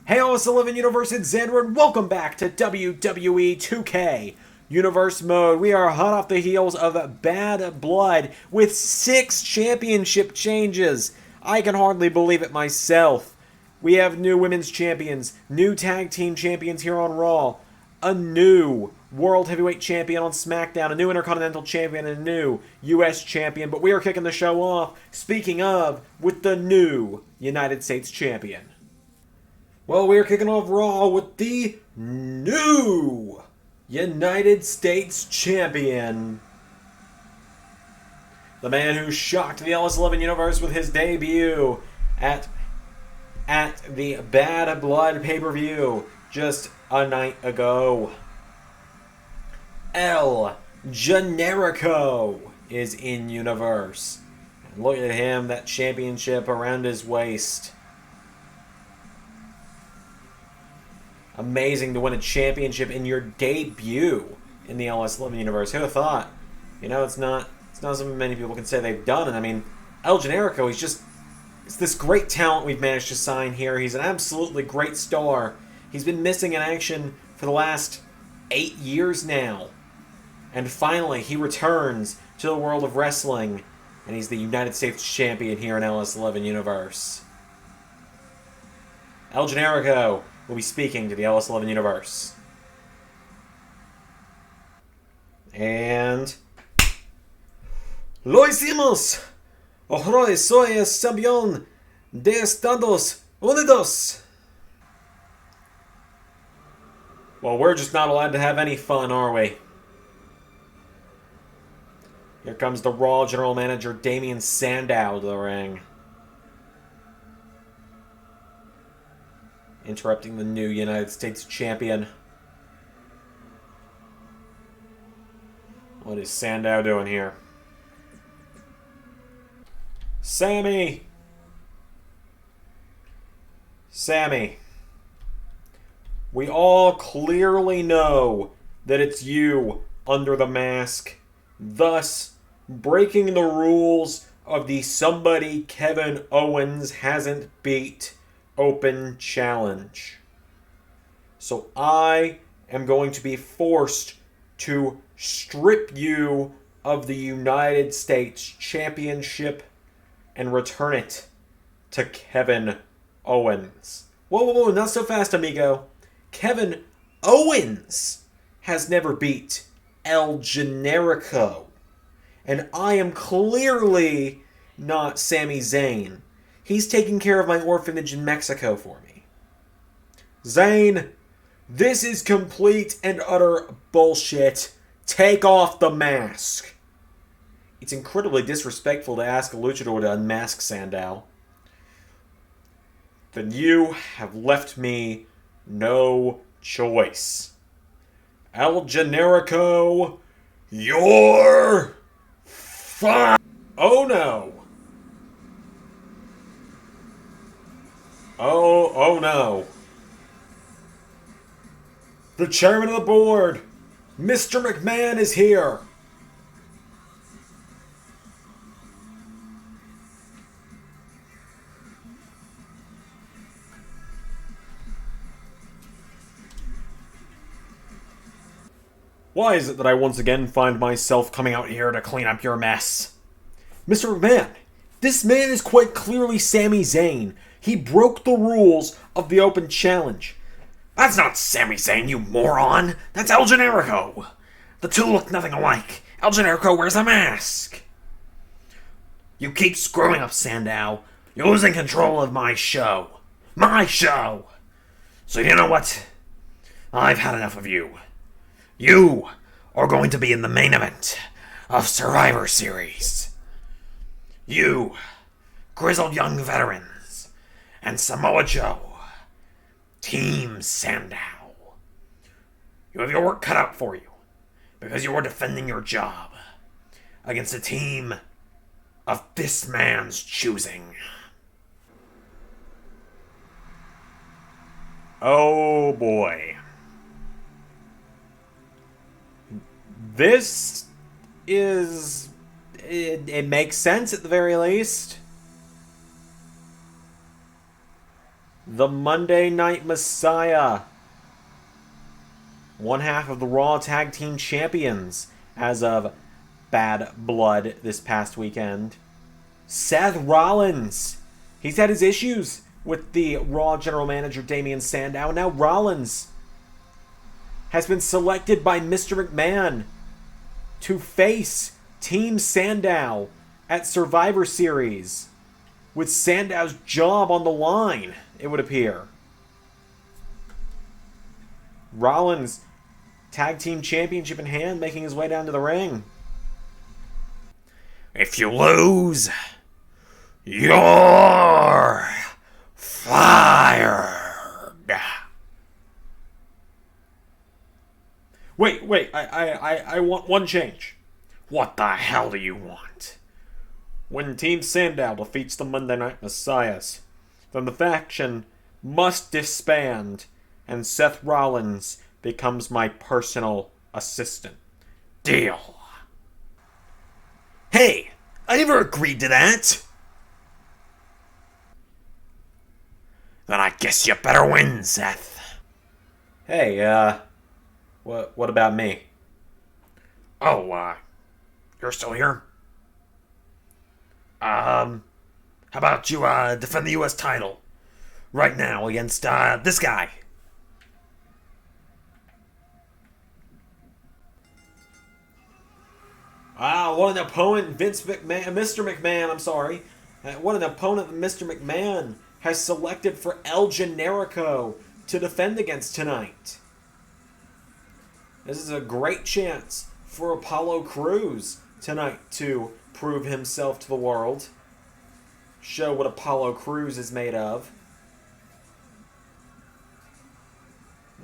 Hey, it's 11 Universe, it's Xander, and welcome back to WWE 2K Universe Mode. We are hot off the heels of Bad Blood with 6 championship changes. I can hardly believe it myself. We have new women's champions, new tag team champions here on Raw, a new World Heavyweight Champion on SmackDown, a new Intercontinental Champion, and a new US Champion. But we are kicking the show off, speaking of, with the new United States Champion. Well, we are kicking off Raw with the new United States Champion. The man who shocked the LS11 Universe with his debut at the Bad Blood pay-per-view just a night ago. El Generico is in Universe. And look at him, that championship around his waist. Amazing to win a championship in your debut in the LS11 Universe. Who'd have thought? You know, it's not something many people can say they've done. And I mean, El Generico, it's this great talent we've managed to sign here. He's an absolutely great star. He's been missing in action for the last 8 years now. And finally, he returns to the world of wrestling. And he's the United States Champion here in LS11 Universe. El Generico will be speaking to the LS11 Universe. And... Lo hicimos! Hoy soy el campeón de Estados Unidos! Well, we're just not allowed to have any fun, are we? Here comes the Raw General Manager, Damien Sandow, to the ring. Interrupting the new United States Champion. What is Sandow doing here? Sammy! We all clearly know that it's you under the mask, thus breaking the rules of the somebody Kevin Owens hasn't beat Open Challenge. So I am going to be forced to strip you of the United States Championship and return it to Kevin Owens. Whoa, not so fast, amigo. Kevin Owens has never beat El Generico. And I am clearly not Sami Zayn. He's taking care of my orphanage in Mexico for me. Zayn, this is complete and utter bullshit. Take off the mask. It's incredibly disrespectful to ask a luchador to unmask Sandow. Then you have left me no choice. El Generico, you're fine. Oh no. Oh no. The chairman of the board, Mr. McMahon, is here. Why is it that I once again find myself coming out here to clean up your mess? Mr. McMahon, this man is quite clearly Sami Zayn. He broke the rules of the Open Challenge. That's not Sami Zayn, you moron! That's El Generico! The two look nothing alike. El Generico wears a mask! You keep screwing up, Sandow. You're losing control of my show. My show! So you know what? I've had enough of you. You are going to be in the main event of Survivor Series. You, grizzled young veterans, and Samoa Joe, Team Sandow. You have your work cut out for you, because you are defending your job against a team of this man's choosing. Oh boy. This is... It makes sense at the very least. the Monday Night Messiah, one half of the Raw Tag Team Champions as of Bad Blood this past weekend. Seth Rollins. He's had his issues with the Raw General Manager Damien Sandow. Now Rollins has been selected by Mr. McMahon to face Team Sandow at Survivor Series, with Sandow's job on the line, it would appear. Rollins, Tag Team Championship in hand, making his way down to the ring. If you lose, you're fired. Wait, I want one change. What the hell do you want? When Team Sandow defeats the Monday Night Messiahs, then the faction must disband, and Seth Rollins becomes my personal assistant. Deal. Hey, I never agreed to that. Then I guess you better win, Seth. Hey, what about me? Oh, you're still here? How about you, defend the U.S. title right now against, this guy? What an opponent Mr. McMahon, I'm sorry. What an opponent Mr. McMahon has selected for El Generico to defend against tonight. This is a great chance for Apollo Crews tonight to prove himself to the world. Show what Apollo Crews is made of.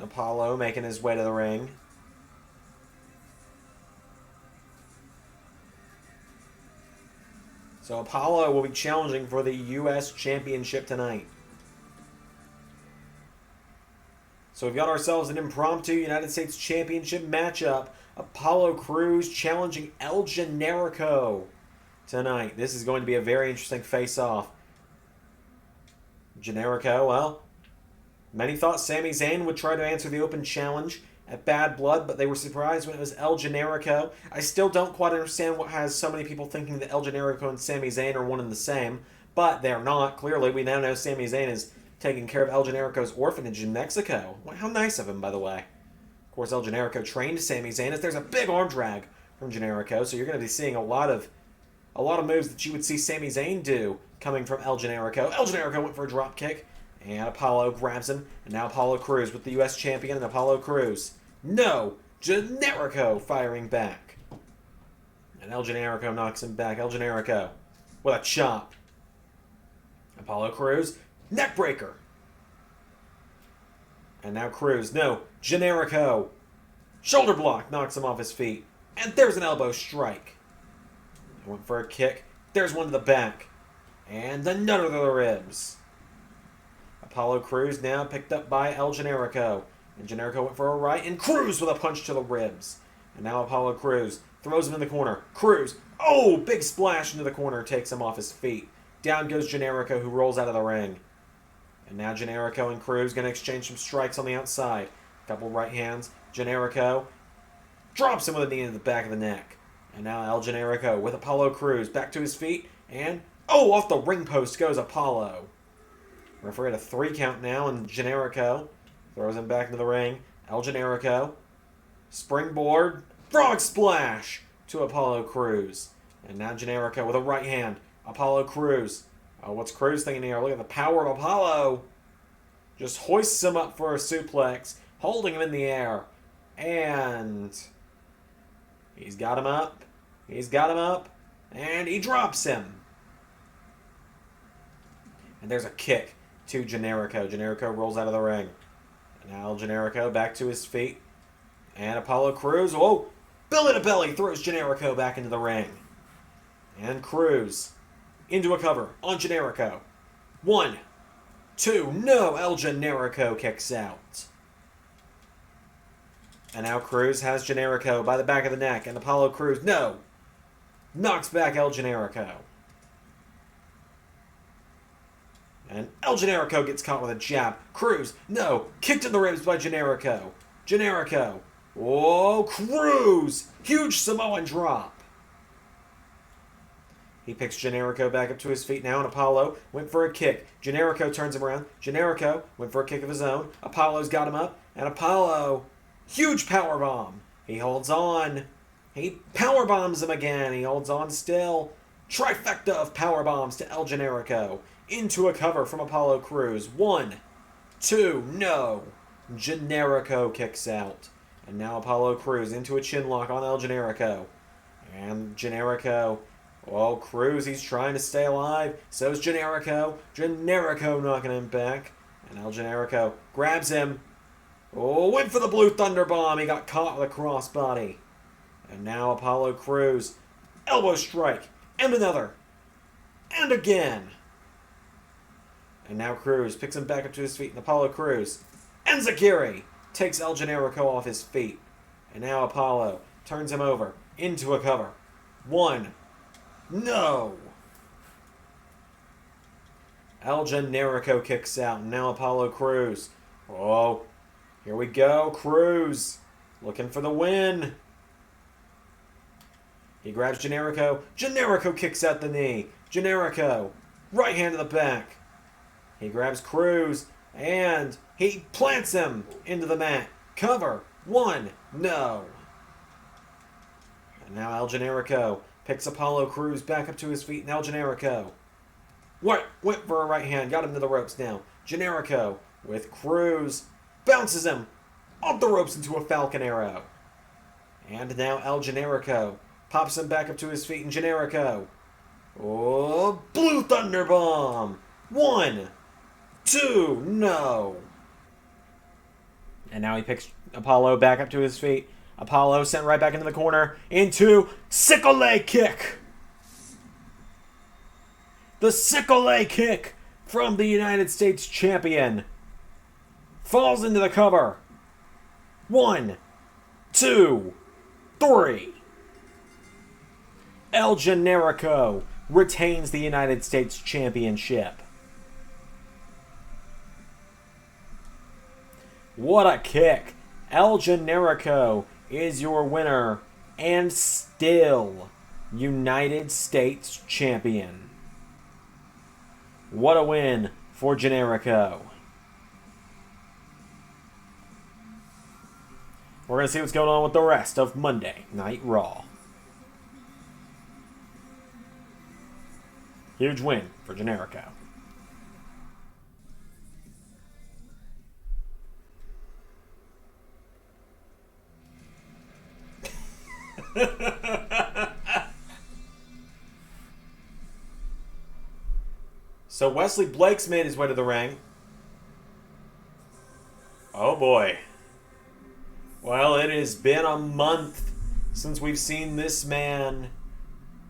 Apollo making his way to the ring. So Apollo will be challenging for the U.S. Championship tonight. So we've got ourselves an impromptu United States Championship matchup. Apollo Crews challenging El Generico tonight. This is going to be a very interesting face-off. Generico, well, many thought Sami Zayn would try to answer the open challenge at Bad Blood, but they were surprised when it was El Generico. I still don't quite understand what has so many people thinking that El Generico and Sami Zayn are one and the same, but they're not. Clearly, we now know Sami Zayn is taking care of El Generico's orphanage in Mexico. How nice of him, by the way. Of course, El Generico trained Sami Zayn, as there's a big arm drag from Generico, so you're going to be seeing a lot of moves that you would see Sami Zayn do coming from El Generico. El Generico went for a drop kick, and Apollo grabs him, and now Apollo Crews with the U.S. champion and Apollo Crews. No! Generico firing back. And El Generico knocks him back. El Generico with a chop. Apollo Crews, neckbreaker. And now Crews, no, Generico. Shoulder block knocks him off his feet. And there's an elbow strike. He went for a kick. There's one to the back. And another to the ribs. Apollo Crews now picked up by El Generico. And Generico went for a right, and Crews with a punch to the ribs. And now Apollo Crews throws him in the corner. Crews, oh, big splash into the corner, takes him off his feet. Down goes Generico, who rolls out of the ring. And now Generico and Crews going to exchange some strikes on the outside. A couple right hands. Generico drops him with a knee in the back of the neck. And now El Generico with Apollo Crews back to his feet. And, oh, off the ring post goes Apollo. Referee at a 3 count now, and Generico throws him back into the ring. El Generico. Springboard. Frog splash to Apollo Crews. And now Generico with a right hand. Apollo Crews. Oh, what's Crews thinking here? Look at the power of Apollo. Just hoists him up for a suplex. Holding him in the air. And he's got him up. He's got him up. And he drops him. And there's a kick to Generico. Generico rolls out of the ring. And now Generico back to his feet. And Apollo Crews, whoa, belly to belly, throws Generico back into the ring. And Crews into a cover on Generico. 1, 2, no, El Generico kicks out. And now Crews has Generico by the back of the neck. And Apollo Crews, no, knocks back El Generico. And El Generico gets caught with a jab. Cruz, no, kicked in the ribs by Generico. Generico. Oh, Cruz! Huge Samoan drop. He picks Generico back up to his feet now, and Apollo went for a kick. Generico turns him around. Generico went for a kick of his own. Apollo's got him up, and Apollo, huge powerbomb. He holds on. He powerbombs him again. He holds on still. Trifecta of powerbombs to El Generico. Into a cover from Apollo Crews. 1, 2, no. Generico kicks out. And now Apollo Crews into a chin lock on El Generico. And Generico, well, Crews, he's trying to stay alive. So's Generico. Generico knocking him back. And El Generico grabs him. Oh, went for the Blue Thunder Bomb. He got caught with a crossbody. And now Apollo Crews. Elbow strike. And another. And again. And now Crews picks him back up to his feet. And Apollo Crews. And Zakiri takes El Generico off his feet. And now Apollo turns him over into a cover. 1. No. El Generico kicks out. And now Apollo Crews. Oh, here we go. Crews looking for the win. He grabs Generico. Generico kicks out the knee. Generico, right hand to the back. He grabs Crews, and he plants him into the mat. Cover. 1. No. And now El Generico picks Apollo Crews back up to his feet. And El Generico went for a right hand. Got him to the ropes now. Generico with Crews. Bounces him off the ropes into a Falcon Arrow. And now El Generico pops him back up to his feet, and Generico. Oh, Blue Thunder Bomb. 1, 2, no. And now he picks Apollo back up to his feet. Apollo sent right back into the corner into sickle leg kick. The sickle leg kick from the United States champion. Falls into the cover. 1, 2, 3. El Generico retains the United States Championship. What a kick. El Generico is your winner and still United States Champion. What a win for Generico. We're going to see what's going on with the rest of Monday Night Raw. Huge win for Generico. So Wesley Blake's made his way to the ring. Oh boy. Well, it has been a month since we've seen this man.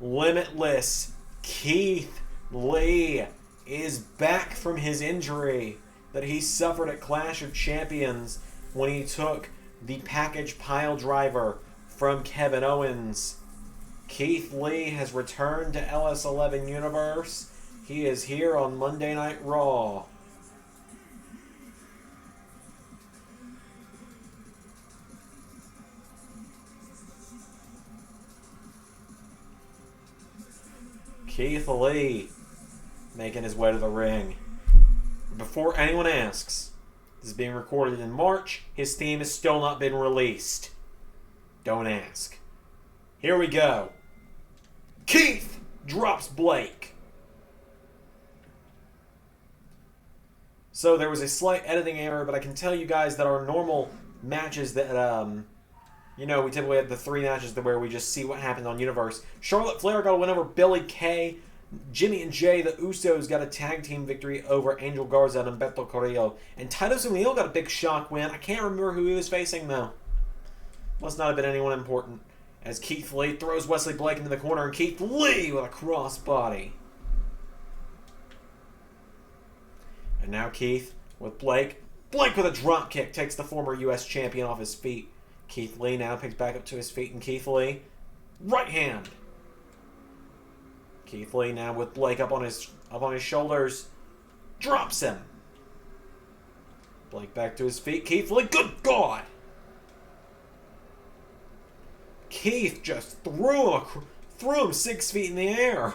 Limitless Keith Lee is back from his injury that he suffered at Clash of Champions when he took the package pile driver from Kevin Owens. Keith Lee has returned to LS11 Universe. He is here on Monday Night Raw. Keith Lee making his way to the ring. Before anyone asks, this is being recorded in March. His theme has still not been released. Don't ask. Here we go. Keith drops Blake. So there was a slight editing error, but I can tell you guys that our normal matches that, we typically have the 3 matches where we just see what happened on Universe. Charlotte Flair got a win over Billie Kay. Jimmy and Jay, the Usos, got a tag team victory over Angel Garza and Humberto Carrillo. And Titus O'Neil got a big shock win. I can't remember who he was facing, though. Must not have been anyone important. As Keith Lee throws Wesley Blake into the corner, and Keith Lee with a crossbody. And now Keith with Blake. Blake with a drop kick takes the former U.S. champion off his feet. Keith Lee now picks back up to his feet, and Keith Lee, right hand. Keith Lee now with Blake up on his shoulders. Drops him. Blake back to his feet. Keith Lee, good God! Keith just threw him 6 feet in the air.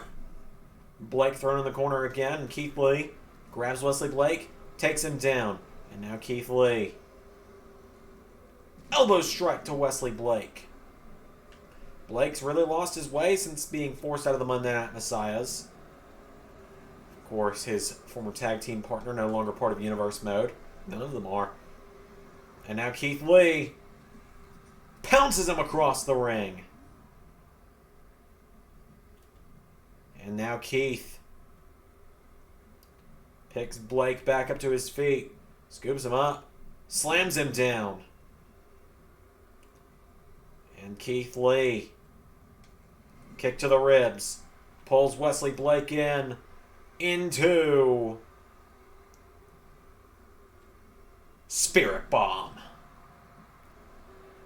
Blake thrown in the corner again, and Keith Lee grabs Wesley Blake, takes him down. And now Keith Lee. Elbow strike to Wesley Blake. Blake's really lost his way since being forced out of the Monday Night Messiahs. Of course, his former tag team partner no longer part of Universe Mode. None of them are. And now Keith Lee pounces him across the ring. And now Keith picks Blake back up to his feet, scoops him up, slams him down. And Keith Lee, kick to the ribs, pulls Wesley Blake into Spirit Bomb.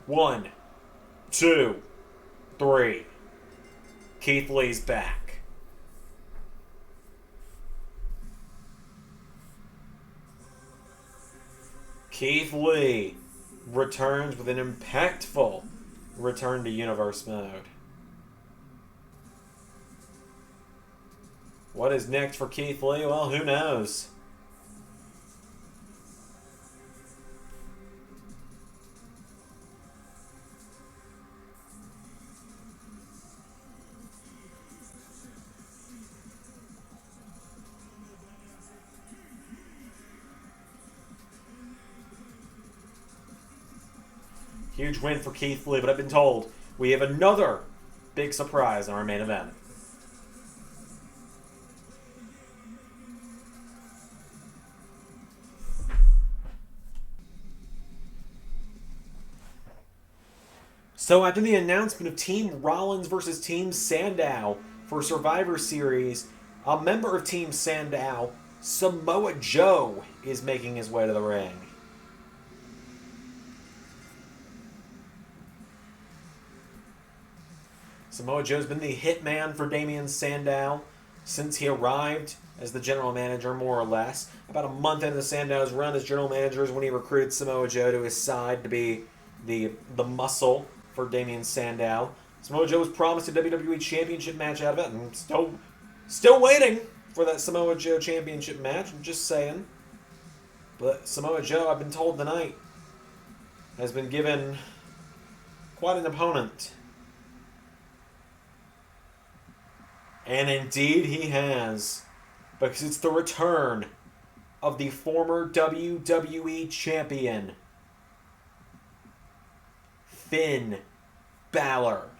1, 2, 3. Keith Lee's back. Keith Lee returns with an impactful return to Universe Mode. What is next for Keith Lee? Well, who knows? Huge win for Keith Lee, but I've been told we have another big surprise in our main event. So after the announcement of Team Rollins versus Team Sandow for Survivor Series, a member of Team Sandow, Samoa Joe, is making his way to the ring. Samoa Joe's been the hitman for Damien Sandow since he arrived as the general manager, more or less. About a month into Sandow's run as general manager is when he recruited Samoa Joe to his side to be the muscle for Damien Sandow. Samoa Joe was promised a WWE Championship match out of it, and still waiting for that Samoa Joe Championship match. I'm just saying. But Samoa Joe, I've been told tonight, has been given quite an opponent. And indeed he has. Because it's the return of the former WWE Champion, Finn Balor.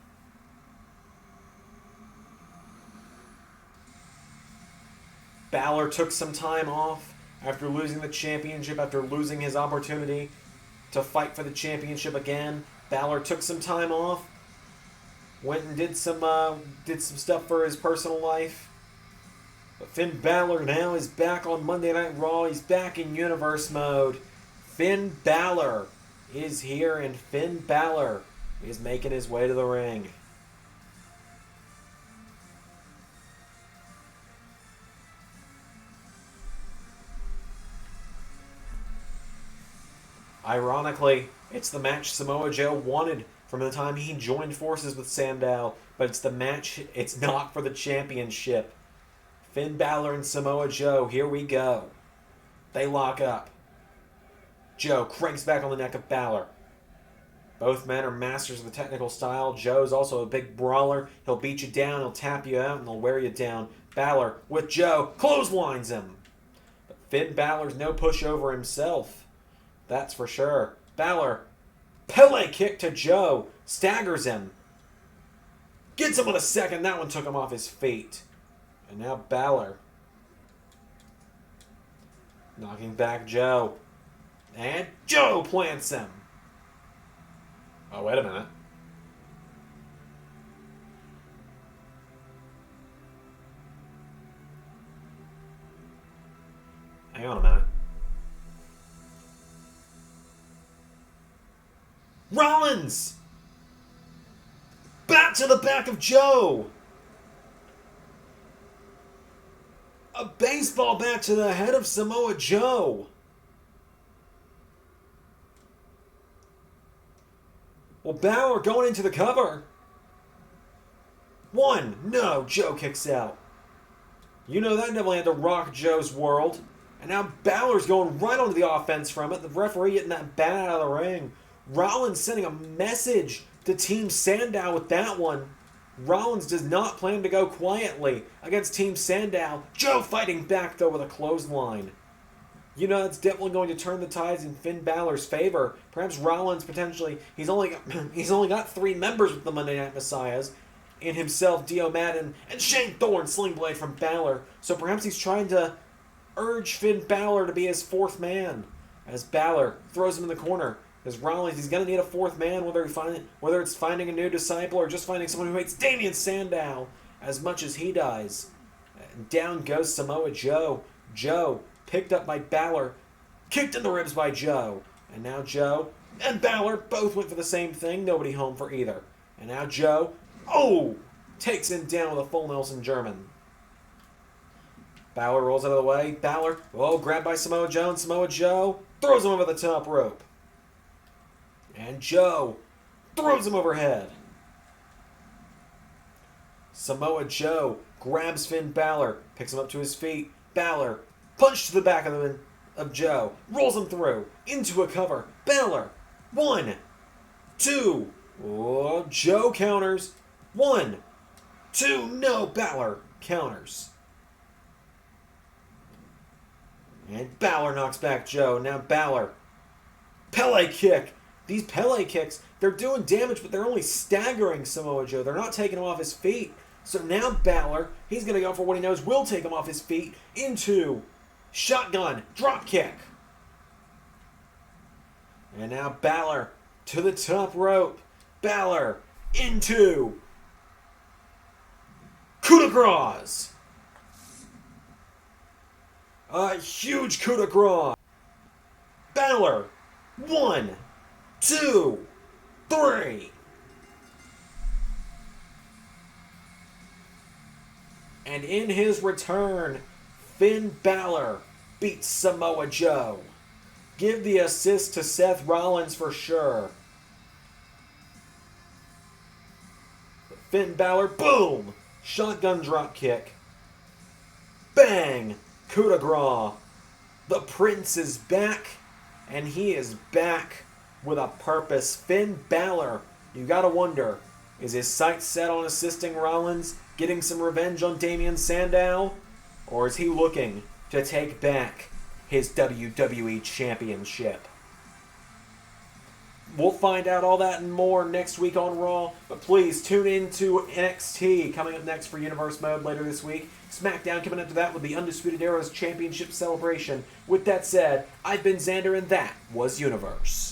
Balor took some time off after losing the championship, after losing his opportunity to fight for the championship again. Balor took some time off. Went and did some stuff for his personal life. But Finn Balor now is back on Monday Night Raw. He's back in Universe Mode. Finn Balor is here, and Finn Balor is making his way to the ring. Ironically, it's the match Samoa Joe wanted from the time he joined forces with Sandow, but it's the match, it's not for the championship. Finn Balor and Samoa Joe, here we go. They lock up. Joe cranks back on the neck of Balor. Both men are masters of the technical style. Joe's also a big brawler. He'll beat you down, he'll tap you out, and he'll wear you down. Balor, with Joe, clotheslines him. But Finn Balor's no pushover himself. That's for sure. Balor, Pele kick to Joe, staggers him. Gets him with a second. That one took him off his feet. And now Balor knocking back Joe. And Joe plants him. Oh, wait a minute. Hang on a minute. Rollins! Back to the back of Joe! A baseball bat to the head of Samoa Joe. Well, Balor going into the cover. 1. No, Joe kicks out. You know that definitely had to rock Joe's world. And now Balor's going right onto the offense from it. The referee getting that bat out of the ring. Rollins sending a message to Team Sandow with that one. Rollins does not plan to go quietly against Team Sandow. Joe fighting back, though, with a clothesline. You know, it's definitely going to turn the tides in Finn Balor's favor. Perhaps Rollins potentially... He's only got 3 members with the Monday Night Messiahs. In himself, Dio Madden, and Shane Thorne, Sling Blade from Balor. So perhaps he's trying to urge Finn Balor to be his 4th man. As Balor throws him in the corner. Because Rollins, he's going to need a 4th man, whether it's finding a new disciple or just finding someone who hates Damien Sandow as much as he does. And down goes Samoa Joe. Joe, picked up by Balor, kicked in the ribs by Joe. And now Joe and Balor both went for the same thing. Nobody home for either. And now Joe, takes him down with a full Nelson German. Balor rolls out of the way. Balor, grabbed by Samoa Joe, and Samoa Joe throws him over the top rope. And Joe throws him overhead. Samoa Joe grabs Finn Balor, picks him up to his feet. Balor, punch to the back of Joe, rolls him through, into a cover. Balor, 1, 2, Joe counters. 1, 2, no, Balor counters. And Balor knocks back Joe. Now Balor, Pele kick. These Pele kicks, they're doing damage, but they're only staggering Samoa Joe. They're not taking him off his feet. So now Balor, he's going to go for what he knows will take him off his feet into shotgun drop kick. And now Balor to the top rope. Balor into coup de grace. A huge coup de grace. Balor, 1, 2, 3. And in his return, Finn Balor beats Samoa Joe. Give the assist to Seth Rollins for sure. Finn Balor, boom! Shotgun drop kick. Bang! Coup de grace. The Prince is back, and he is back with a purpose. Finn Balor, you gotta wonder, is his sights set on assisting Rollins, getting some revenge on Damien Sandow? Or is he looking to take back his WWE Championship? We'll find out all that and more next week on Raw, but please tune in to NXT coming up next for Universe Mode later this week. SmackDown coming up to that with the Undisputed Era's Championship celebration. With that said, I've been Xander and that was Universe.